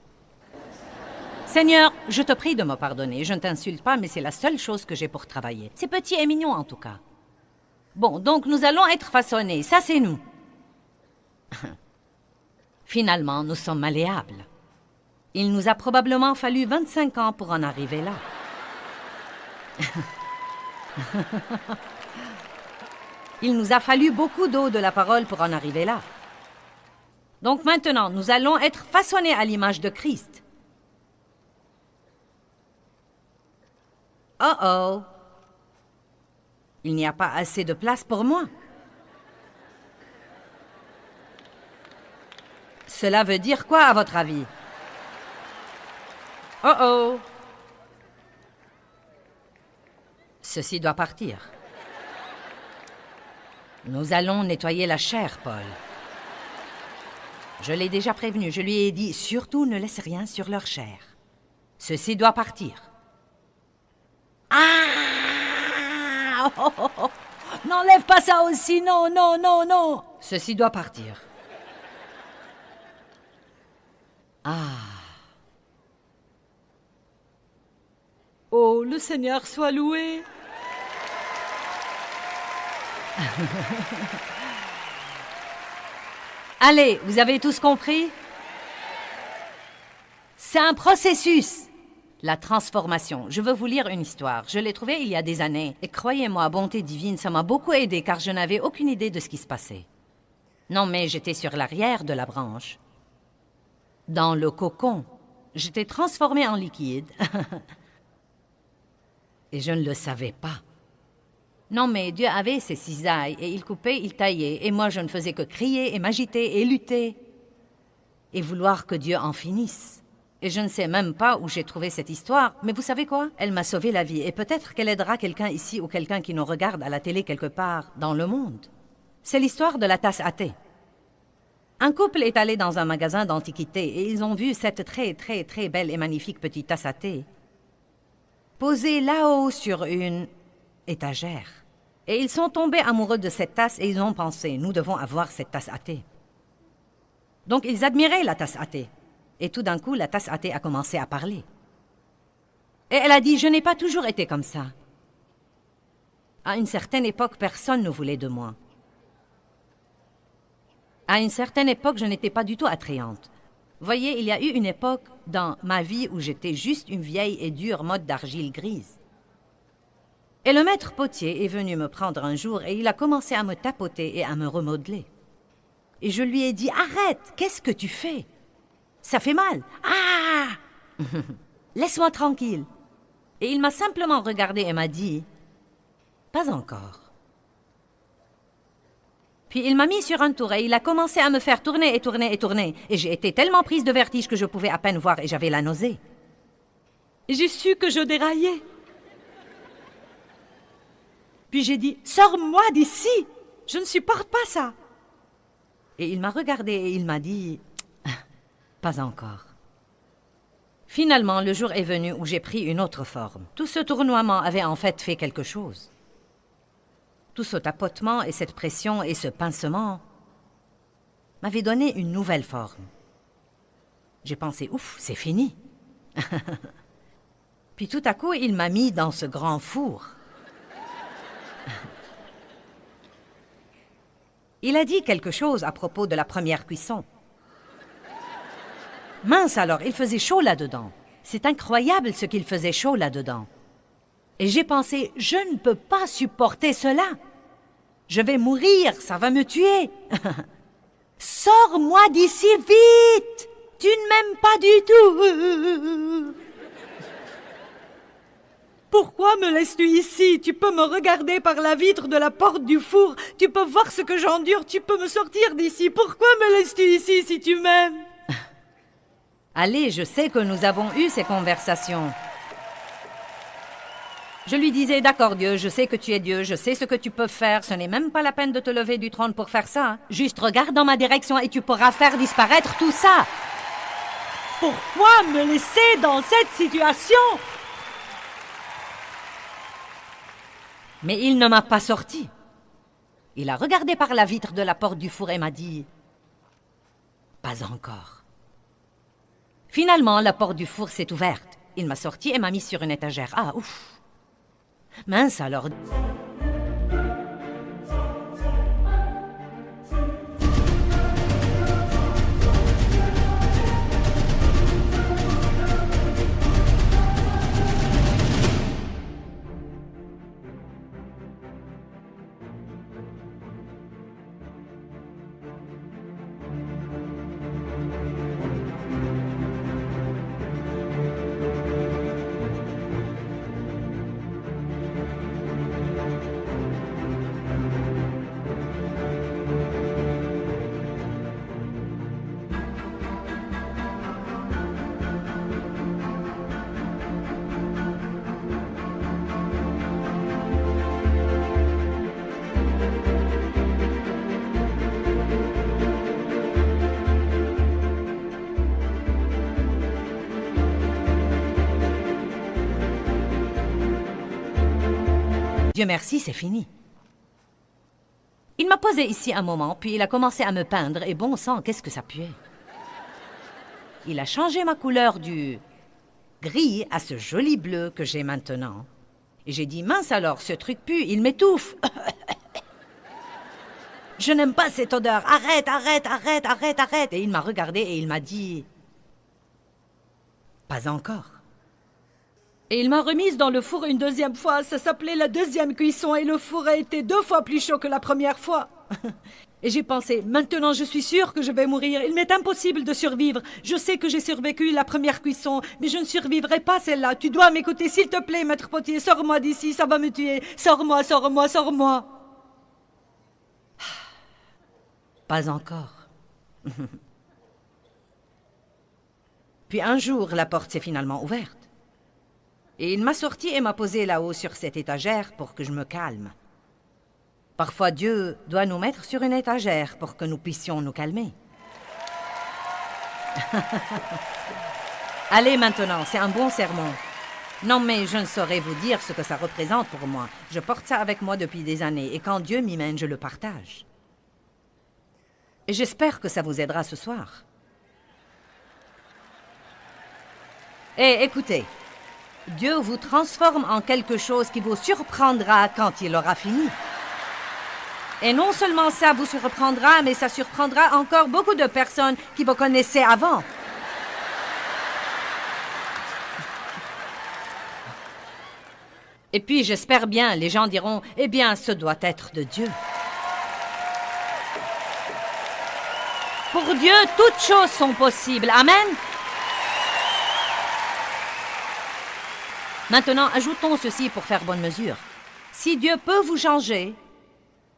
Seigneur, je te prie de me pardonner. Je ne t'insulte pas, mais c'est la seule chose que j'ai pour travailler. C'est petit et mignon, en tout cas. Bon, donc nous allons être façonnés. Ça, c'est nous. Finalement, nous sommes malléables. Il nous a probablement fallu 25 ans pour en arriver là. Il nous a fallu beaucoup d'eau de la parole pour en arriver là. Donc maintenant, nous allons être façonnés à l'image de Christ. Oh oh! Il n'y a pas assez de place pour moi. Cela veut dire quoi, à votre avis? Oh oh! Ceci doit partir. Nous allons nettoyer la chair, Paul. Je l'ai déjà prévenu, je lui ai dit, surtout ne laisse rien sur leur chair. Ceci doit partir. Ah! Oh, oh, oh. N'enlève pas ça aussi, non, non, non, non! Ceci doit partir. Ah! Oh, le Seigneur soit loué! Allez, vous avez tous compris? C'est un processus. La transformation. Je veux vous lire une histoire. Je l'ai trouvée il y a des années. Et croyez-moi, bonté divine, ça m'a beaucoup aidé car je n'avais aucune idée de ce qui se passait. Non, mais j'étais sur l'arrière de la branche. Dans le cocon. J'étais transformée en liquide. Et je ne le savais pas. Non, mais Dieu avait ses cisailles, et il coupait, il taillait, et moi je ne faisais que crier et m'agiter et lutter, et vouloir que Dieu en finisse. Et je ne sais même pas où j'ai trouvé cette histoire, mais vous savez quoi? Elle m'a sauvé la vie, et peut-être qu'elle aidera quelqu'un ici ou quelqu'un qui nous regarde à la télé quelque part dans le monde. C'est l'histoire de la tasse à thé. Un couple est allé dans un magasin d'antiquités, et ils ont vu cette très très très belle et magnifique petite tasse à thé posée là-haut sur une étagère. Et ils sont tombés amoureux de cette tasse et ils ont pensé, nous devons avoir cette tasse à thé. Donc ils admiraient la tasse à thé. Et tout d'un coup, la tasse à thé a commencé à parler. Et elle a dit, je n'ai pas toujours été comme ça. À une certaine époque, personne ne voulait de moi. À une certaine époque, je n'étais pas du tout attrayante. Voyez, il y a eu une époque dans ma vie où j'étais juste une vieille et dure motte d'argile grise. Et le maître potier est venu me prendre un jour et il a commencé à me tapoter et à me remodeler. Et je lui ai dit, arrête, qu'est-ce que tu fais? Ça fait mal. Ah! Laisse-moi tranquille. Et il m'a simplement regardé et m'a dit, pas encore. Puis il m'a mis sur un tour et il a commencé à me faire tourner et tourner et tourner. Et j'ai été tellement prise de vertige que je pouvais à peine voir et j'avais la nausée. Et j'ai su que je déraillais. Puis j'ai dit, sors-moi d'ici, je ne supporte pas ça. Et il m'a regardé et il m'a dit, pas encore. Finalement, le jour est venu où j'ai pris une autre forme. Tout ce tournoiement avait en fait quelque chose. Tout ce tapotement et cette pression et ce pincement m'avaient donné une nouvelle forme. J'ai pensé, ouf, c'est fini. Puis tout à coup, il m'a mis dans ce grand four. Il a dit quelque chose à propos de la première cuisson. Mince alors, il faisait chaud là-dedans. C'est incroyable ce qu'il faisait chaud là-dedans. Et j'ai pensé, je ne peux pas supporter cela. Je vais mourir, ça va me tuer. Sors-moi d'ici vite! Tu ne m'aimes pas du tout. Pourquoi me laisses-tu ici? Tu peux me regarder par la vitre de la porte du four. Tu peux voir ce que j'endure. Tu peux me sortir d'ici. Pourquoi me laisses-tu ici si tu m'aimes? Allez, je sais que nous avons eu ces conversations. Je lui disais, d'accord Dieu, je sais que tu es Dieu, je sais ce que tu peux faire. Ce n'est même pas la peine de te lever du trône pour faire ça. Juste regarde dans ma direction et tu pourras faire disparaître tout ça. Pourquoi me laisser dans cette situation? Mais il ne m'a pas sorti. Il a regardé par la vitre de la porte du four et m'a dit « Pas encore ». Finalement, la porte du four s'est ouverte. Il m'a sorti et m'a mis sur une étagère. Ah, ouf! Mince alors... Dieu merci, c'est fini. Il m'a posé ici un moment, puis il a commencé à me peindre, et bon sang, qu'est-ce que ça puait. Il a changé ma couleur du gris à ce joli bleu que j'ai maintenant. Et j'ai dit, mince alors, ce truc pue, il m'étouffe. Je n'aime pas cette odeur, arrête, arrête, arrête, arrête, arrête. Et il m'a regardé et il m'a dit, pas encore. Et il m'a remise dans le four une deuxième fois. Ça s'appelait la deuxième cuisson et le four a été 2 fois plus chaud que la première fois. Et j'ai pensé, maintenant je suis sûre que je vais mourir. Il m'est impossible de survivre. Je sais que j'ai survécu la première cuisson, mais je ne survivrai pas celle-là. Tu dois m'écouter, s'il te plaît, maître potier. Sors-moi d'ici, ça va me tuer. Sors-moi, sors-moi, sors-moi. Pas encore. Puis un jour, la porte s'est finalement ouverte. Et il m'a sorti et m'a posé là-haut sur cette étagère pour que je me calme. Parfois, Dieu doit nous mettre sur une étagère pour que nous puissions nous calmer. Allez maintenant, c'est un bon sermon. Non, mais je ne saurais vous dire ce que ça représente pour moi. Je porte ça avec moi depuis des années et quand Dieu m'y mène, je le partage. Et j'espère que ça vous aidera ce soir. Et écoutez, Dieu vous transforme en quelque chose qui vous surprendra quand il aura fini. Et non seulement ça vous surprendra, mais ça surprendra encore beaucoup de personnes qui vous connaissaient avant. Et puis, j'espère bien, les gens diront, eh bien, ce doit être de Dieu. Pour Dieu, toutes choses sont possibles. Amen. Maintenant, ajoutons ceci pour faire bonne mesure. Si Dieu peut vous changer,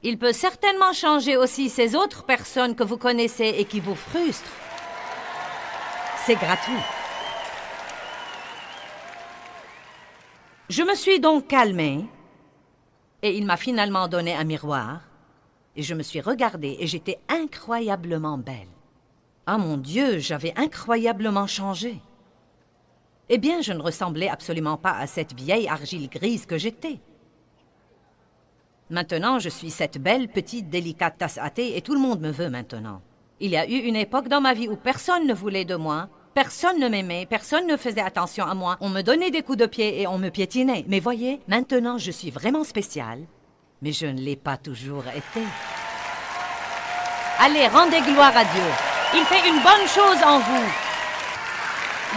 il peut certainement changer aussi ces autres personnes que vous connaissez et qui vous frustrent. C'est gratuit. Je me suis donc calmée et il m'a finalement donné un miroir et je me suis regardée et j'étais incroyablement belle. Ah mon Dieu, j'avais incroyablement changé. Eh bien, je ne ressemblais absolument pas à cette vieille argile grise que j'étais. Maintenant, je suis cette belle, petite, délicate tasse à thé et tout le monde me veut maintenant. Il y a eu une époque dans ma vie où personne ne voulait de moi, personne ne m'aimait, personne ne faisait attention à moi. On me donnait des coups de pied et on me piétinait. Mais voyez, maintenant, je suis vraiment spéciale, mais je ne l'ai pas toujours été. Allez, rendez gloire à Dieu. Il fait une bonne chose en vous.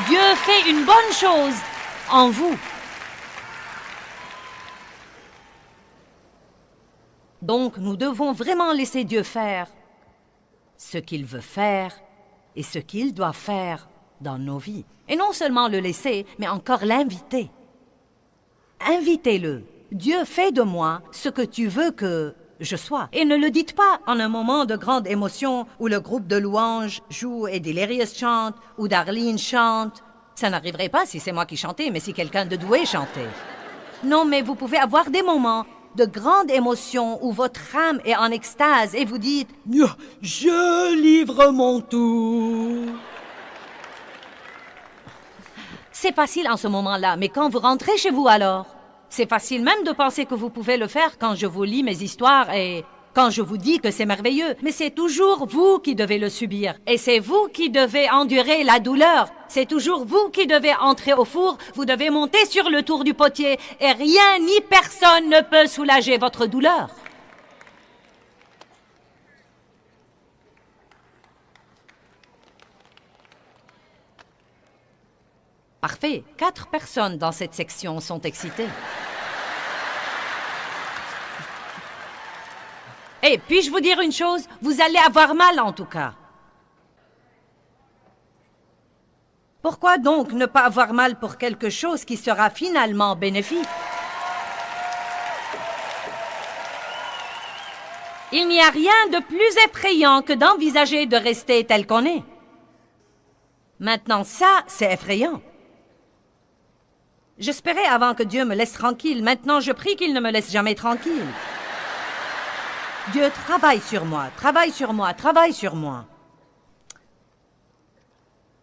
Dieu fait une bonne chose en vous. Donc, nous devons vraiment laisser Dieu faire ce qu'il veut faire et ce qu'il doit faire dans nos vies. Et non seulement le laisser, mais encore l'inviter. Invitez-le. Dieu, fais de moi ce que tu veux que je sois. Et ne le dites pas en un moment de grande émotion où le groupe de louanges joue et Delirious chante ou Darlene chante. Ça n'arriverait pas si c'est moi qui chantais, mais si quelqu'un de doué chantait. Non, mais vous pouvez avoir des moments de grande émotion où votre âme est en extase et vous dites « Je livre mon tout ». C'est facile en ce moment-là, mais quand vous rentrez chez vous alors, c'est facile même de penser que vous pouvez le faire quand je vous lis mes histoires et quand je vous dis que c'est merveilleux. Mais c'est toujours vous qui devez le subir. Et c'est vous qui devez endurer la douleur. C'est toujours vous qui devez entrer au four. Vous devez monter sur le tour du potier. Et rien ni personne ne peut soulager votre douleur. Parfait. 4 personnes dans cette section sont excitées. Et puis-je vous dire une chose? Vous allez avoir mal en tout cas. Pourquoi donc ne pas avoir mal pour quelque chose qui sera finalement bénéfique? Il n'y a rien de plus effrayant que d'envisager de rester tel qu'on est. Maintenant, ça, c'est effrayant. J'espérais avant que Dieu me laisse tranquille. Maintenant, je prie qu'il ne me laisse jamais tranquille. Dieu travaille sur moi, travaille sur moi, travaille sur moi.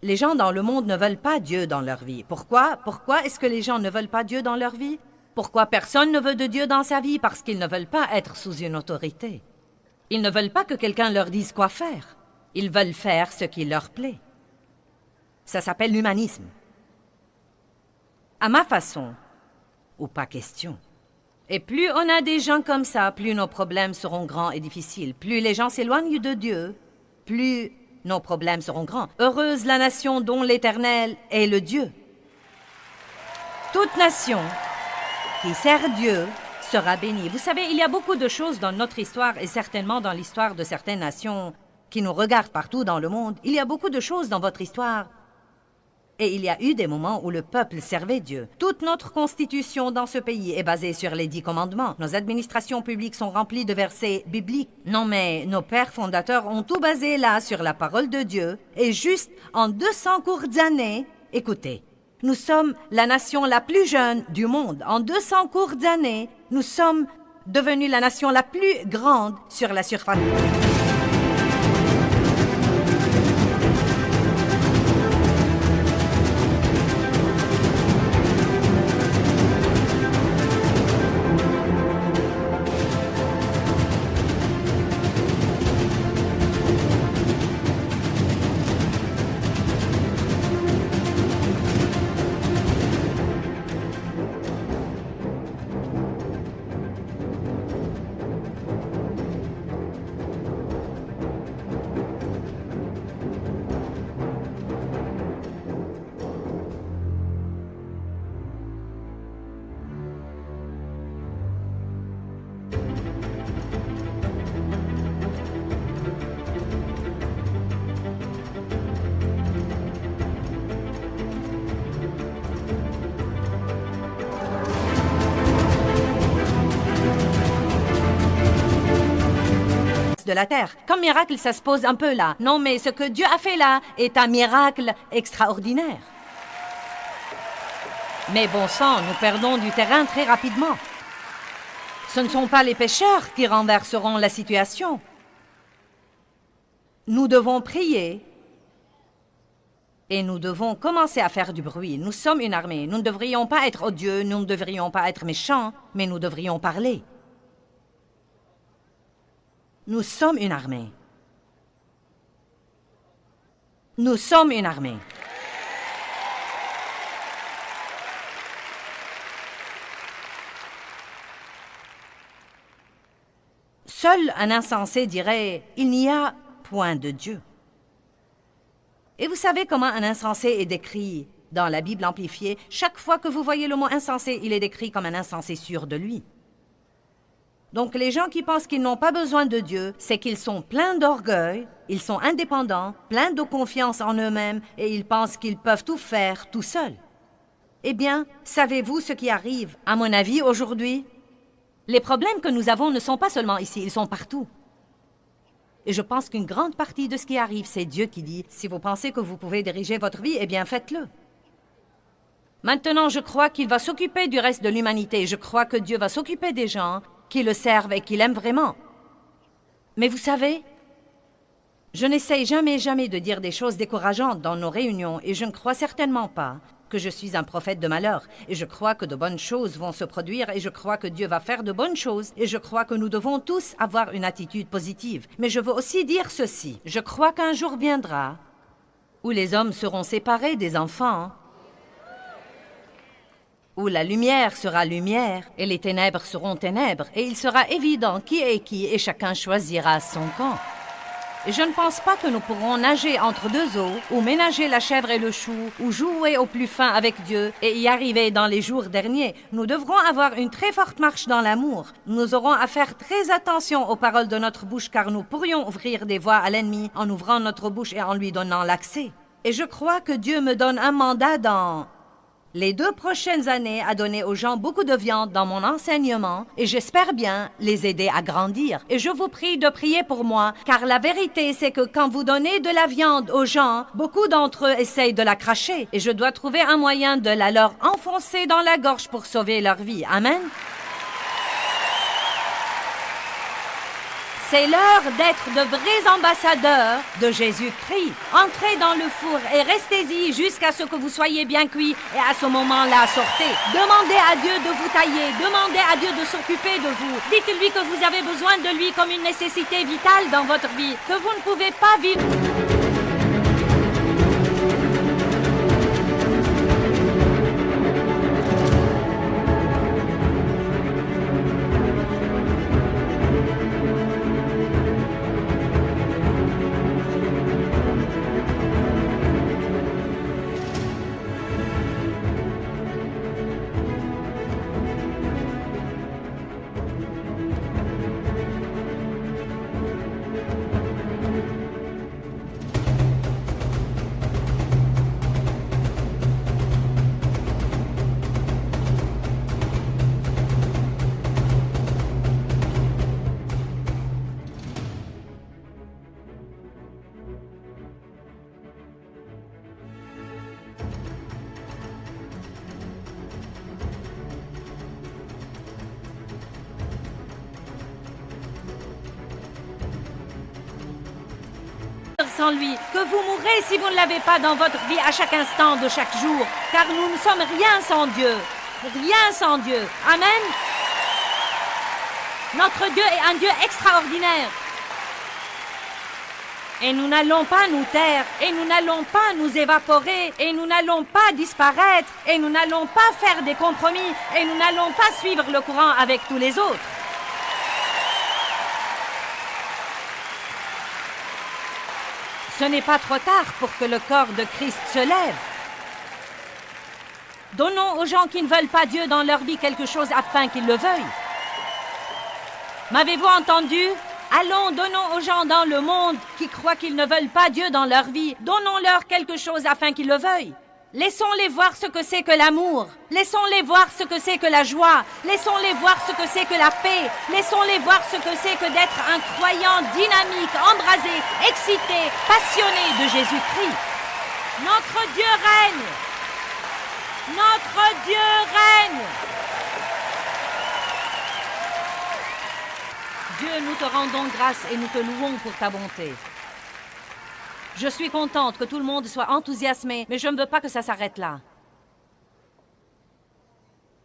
Les gens dans le monde ne veulent pas Dieu dans leur vie. Pourquoi? Pourquoi est-ce que les gens ne veulent pas Dieu dans leur vie? Pourquoi personne ne veut de Dieu dans sa vie? Parce qu'ils ne veulent pas être sous une autorité. Ils ne veulent pas que quelqu'un leur dise quoi faire. Ils veulent faire ce qui leur plaît. Ça s'appelle l'humanisme. À ma façon, ou pas question. Et plus on a des gens comme ça, plus nos problèmes seront grands et difficiles. Plus les gens s'éloignent de Dieu, plus nos problèmes seront grands. Heureuse la nation dont l'Éternel est le Dieu. Toute nation qui sert Dieu sera bénie. Vous savez, il y a beaucoup de choses dans notre histoire et certainement dans l'histoire de certaines nations qui nous regardent partout dans le monde. Il y a beaucoup de choses dans votre histoire. Et il y a eu des moments où le peuple servait Dieu. Toute notre constitution dans ce pays est basée sur les 10 commandements. Nos administrations publiques sont remplies de versets bibliques. Non, mais nos pères fondateurs ont tout basé là sur la parole de Dieu. Et juste en 200 courtes années, écoutez, nous sommes la nation la plus jeune du monde. En 200 courtes années, nous sommes devenus la nation la plus grande sur la surface. De la terre. Comme miracle, ça se pose un peu là. Non, mais ce que Dieu a fait là est un miracle extraordinaire. Mais bon sang, nous perdons du terrain très rapidement. Ce ne sont pas les pécheurs qui renverseront la situation. Nous devons prier et nous devons commencer à faire du bruit. Nous sommes une armée. Nous ne devrions pas être odieux, nous ne devrions pas être méchants, mais nous devrions parler. Nous sommes une armée. Nous sommes une armée. Seul un insensé dirait « Il n'y a point de Dieu ». Et vous savez comment un insensé est décrit dans la Bible amplifiée? Chaque fois que vous voyez le mot insensé, il est décrit comme un insensé sûr de lui. Donc les gens qui pensent qu'ils n'ont pas besoin de Dieu, c'est qu'ils sont pleins d'orgueil, ils sont indépendants, pleins de confiance en eux-mêmes et ils pensent qu'ils peuvent tout faire tout seuls. Eh bien, savez-vous ce qui arrive, à mon avis, aujourd'hui? Les problèmes que nous avons ne sont pas seulement ici, ils sont partout. Et je pense qu'une grande partie de ce qui arrive, c'est Dieu qui dit, si vous pensez que vous pouvez diriger votre vie, eh bien faites-le. Maintenant, je crois qu'il va s'occuper du reste de l'humanité. Je crois que Dieu va s'occuper des gens qui le servent et qui l'aiment vraiment. Mais vous savez, je n'essaye jamais de dire des choses décourageantes dans nos réunions et je ne crois certainement pas que je suis un prophète de malheur. Et je crois que de bonnes choses vont se produire et je crois que Dieu va faire de bonnes choses et je crois que nous devons tous avoir une attitude positive. Mais je veux aussi dire ceci. Je crois qu'un jour viendra où les hommes seront séparés des enfants, où la lumière sera lumière et les ténèbres seront ténèbres, et il sera évident qui est qui et chacun choisira son camp. Et je ne pense pas que nous pourrons nager entre deux eaux, ou ménager la chèvre et le chou, ou jouer au plus fin avec Dieu et y arriver dans les jours derniers. Nous devrons avoir une très forte marche dans l'amour. Nous aurons à faire très attention aux paroles de notre bouche, car nous pourrions ouvrir des voies à l'ennemi en ouvrant notre bouche et en lui donnant l'accès. Et je crois que Dieu me donne un mandat dans les 2 prochaines années à donner aux gens beaucoup de viande dans mon enseignement et j'espère bien les aider à grandir. Et je vous prie de prier pour moi, car la vérité c'est que quand vous donnez de la viande aux gens, beaucoup d'entre eux essayent de la cracher et je dois trouver un moyen de la leur enfoncer dans la gorge pour sauver leur vie. Amen. C'est l'heure d'être de vrais ambassadeurs de Jésus-Christ. Entrez dans le four et restez-y jusqu'à ce que vous soyez bien cuits et à ce moment-là, sortez. Demandez à Dieu de vous tailler, demandez à Dieu de s'occuper de vous. Dites-lui que vous avez besoin de lui comme une nécessité vitale dans votre vie, que vous ne pouvez pas vivre. Sans lui, que vous mourrez si vous ne l'avez pas dans votre vie à chaque instant de chaque jour, car nous ne sommes rien sans Dieu. Rien sans Dieu. Amen. Notre Dieu est un Dieu extraordinaire. Et nous n'allons pas nous taire, et nous n'allons pas nous évaporer, et nous n'allons pas disparaître, et nous n'allons pas faire des compromis, et nous n'allons pas suivre le courant avec tous les autres. Ce n'est pas trop tard pour que le corps de Christ se lève. Donnons aux gens qui ne veulent pas Dieu dans leur vie quelque chose afin qu'ils le veuillent. M'avez-vous entendu? Allons, donnons aux gens dans le monde qui croient qu'ils ne veulent pas Dieu dans leur vie. Donnons-leur quelque chose afin qu'ils le veuillent. Laissons-les voir ce que c'est que l'amour. Laissons-les voir ce que c'est que la joie. Laissons-les voir ce que c'est que la paix. Laissons-les voir ce que c'est que d'être un croyant dynamique, embrasé, excité, passionné de Jésus-Christ. Notre Dieu règne. Notre Dieu règne. Dieu, nous te rendons grâce et nous te louons pour ta bonté. Je suis contente que tout le monde soit enthousiasmé, mais je ne veux pas que ça s'arrête là.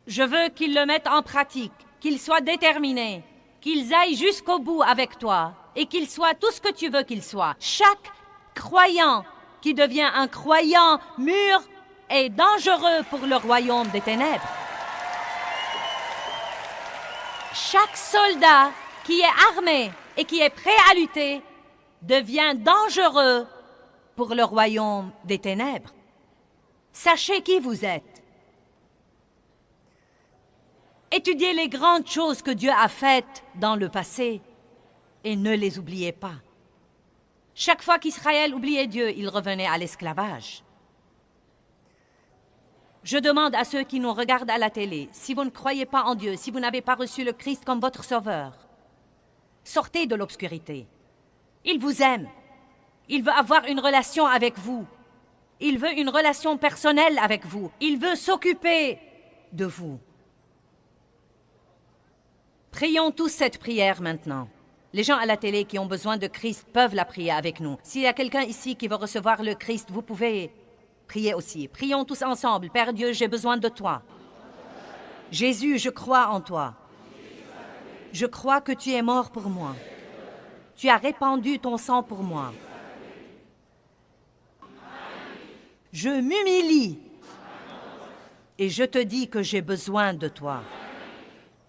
Je veux qu'ils le mettent en pratique, qu'ils soient déterminés, qu'ils aillent jusqu'au bout avec toi et qu'ils soient tout ce que tu veux qu'ils soient. Chaque croyant qui devient un croyant mûr est dangereux pour le royaume des ténèbres. Chaque soldat qui est armé et qui est prêt à lutter devient dangereux pour le royaume des ténèbres. Sachez qui vous êtes. Étudiez les grandes choses que Dieu a faites dans le passé et ne les oubliez pas. Chaque fois qu'Israël oubliait Dieu, il revenait à l'esclavage. Je demande à ceux qui nous regardent à la télé, si vous ne croyez pas en Dieu, si vous n'avez pas reçu le Christ comme votre sauveur, sortez de l'obscurité. Il vous aime. Il veut avoir une relation avec vous. Il veut une relation personnelle avec vous. Il veut s'occuper de vous. Prions tous cette prière maintenant. Les gens à la télé qui ont besoin de Christ peuvent la prier avec nous. S'il y a quelqu'un ici qui veut recevoir le Christ, vous pouvez prier aussi. Prions tous ensemble. Père Dieu, j'ai besoin de toi. Jésus, je crois en toi. Je crois que tu es mort pour moi. Tu as répandu ton sang pour moi. Je m'humilie et je te dis que j'ai besoin de toi.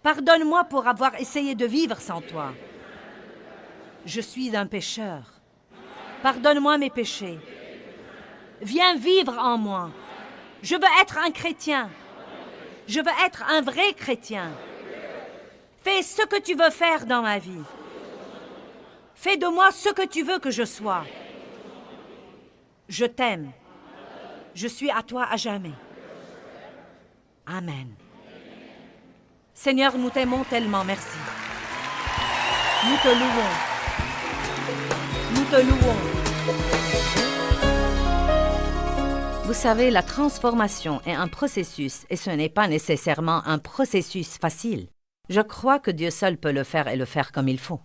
Pardonne-moi pour avoir essayé de vivre sans toi. Je suis un pécheur. Pardonne-moi mes péchés. Viens vivre en moi. Je veux être un chrétien. Je veux être un vrai chrétien. Fais ce que tu veux faire dans ma vie. Fais de moi ce que tu veux que je sois. Je t'aime. Je suis à toi à jamais. Amen. Seigneur, nous t'aimons tellement, merci. Nous te louons. Nous te louons. Vous savez, la transformation est un processus et ce n'est pas nécessairement un processus facile. Je crois que Dieu seul peut le faire et le faire comme il faut.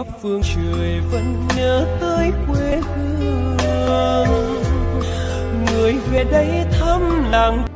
khắp phương trời vẫn nhớ tới quê hương, người về đây thăm làng.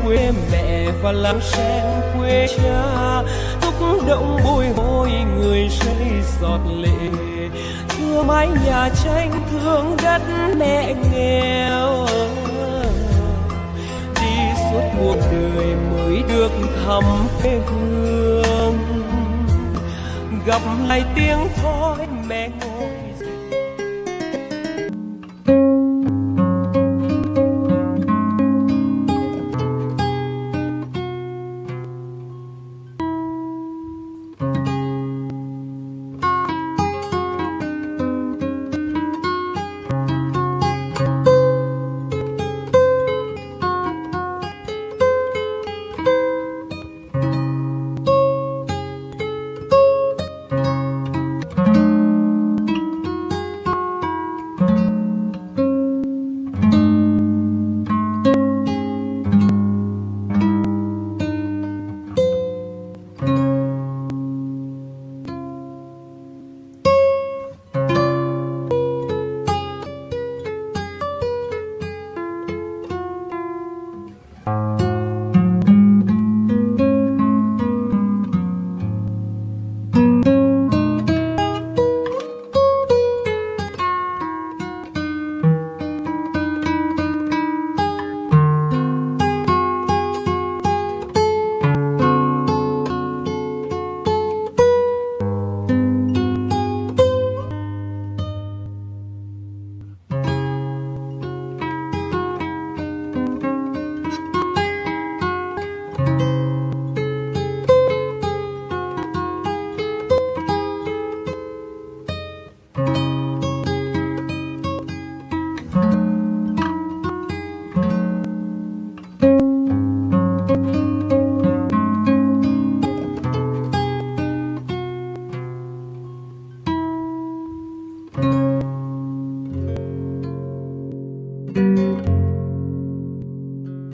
Quê mẹ và làng sen quê cha thúc động bồi hồi người rơi giọt lệ, thương mái nhà tranh thương đất mẹ nghèo, đi suốt cuộc đời mới được thăm quê hương, gặp lại tiếng thói mẹ ngồi.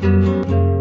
Thank you.